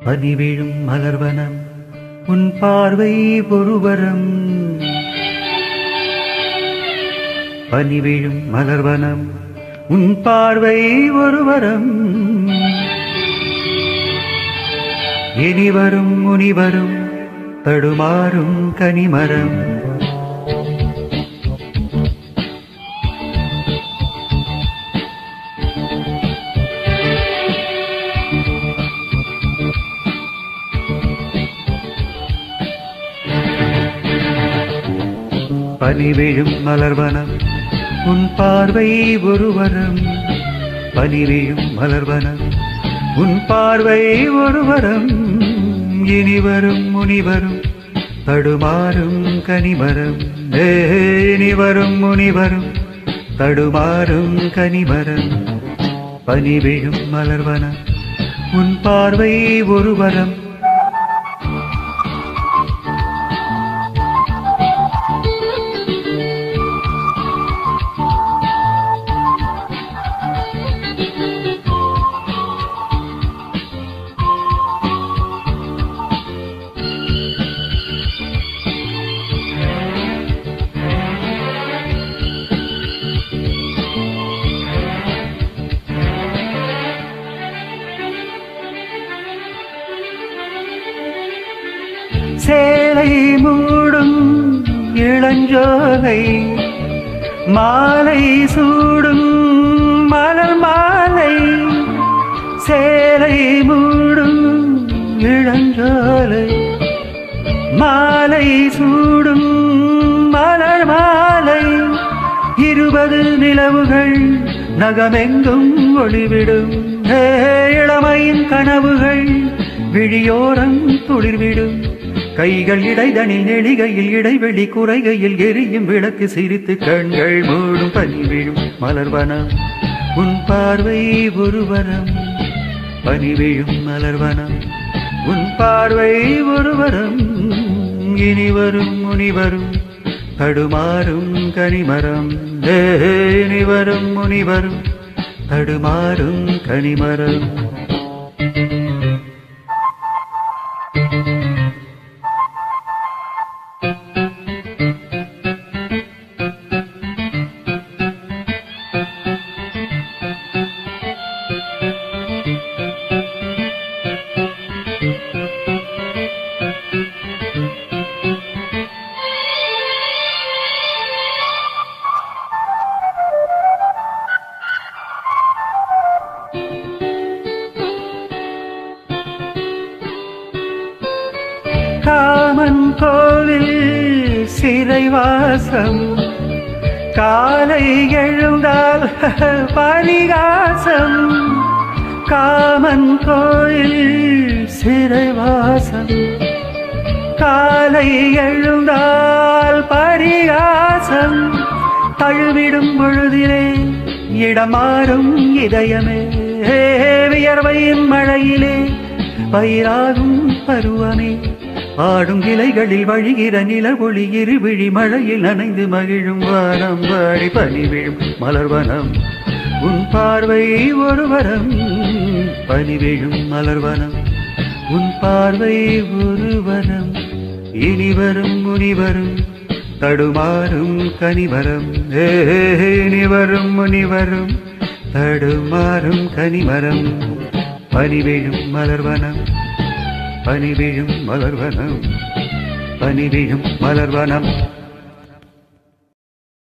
பனிவிழும் மலர்வனம் உன் பார்வை ஒருவரம். பனிவிழும் மலர்வனம் உன் பார்வை ஒருவரம். இனிவரும் முனிவரும் தடுமாறும் கனிமரம். பனிவிழும் மலர்வனம் உன் பார்வை ஒருவரம். பனிவிழும் மலர்வனம் உன் பார்வை ஒருவரம். இனிவரும் முனிவரும் தடுமாறும் கனிமரம். இனிவரும் முனிவரும் தடுமாறும் கனிமரம். பனிவிழும் மலர்வனம் உன் பார்வை ஒருவரம். சேலை மூடும் இளஞ்சோலை மாலை சூடும் மலர் மாலை. சேலை மூடும் இளஞ்சோலை மாலை சூடும் மலர் மாலை. 20 நிலவுகள் நகமெங்கும் ஒளிவிடும். இளமையின் கனவுகள் விழியோரம் துளிர்விடும். கைகள் இடைதனில் நெளிகையில் இடைவெளி குறைகையில் எரியும் விளக்கு சிரித்து கண்கள் மூடும். பனிவிழும் மலர்வனம் உன் பார்வை ஒருவரம். பனிவிழும் மலர்வனம் உன் பார்வை ஒருவரம். இனிவரும் முனிவரும் தடுமாறும் கனிமரம். இனிவரும் முனிவரும் தடுமாறும் கனிமரம். காமன் கோவில் சிறைவாசம். காலை எழுந்தால் பரிகாசம். காமன் கோயில் சிறைவாசம். காலை எழுந்தால் பரிகாசம். தழுவிடும் பொழுதிலே இடமாறும் இதயமே. வியர்வையின் மழையிலே பயிராகும் பருவமே. ஆடும் இலைகளில் வழிகிற நிலவொளி இருவிழி மழையில் நனைந்து மகிழும் வானம் வாடி. பனிவிழும் மலர்வனம் உன் பார்வை ஒருவரம். பனிவிழும் மலர்வனம் உன் பார்வை ஒருவரம். இனிவரும் முனிவரும் தடுமாறும் கனிமரம். இனிவரும் முனிவரும் தடுமாறும் கனிமரம். பனிவிழும் மலர்வனம் பனிவிழும் மலர்வனம். பனிவிழும் மலர்வனம்.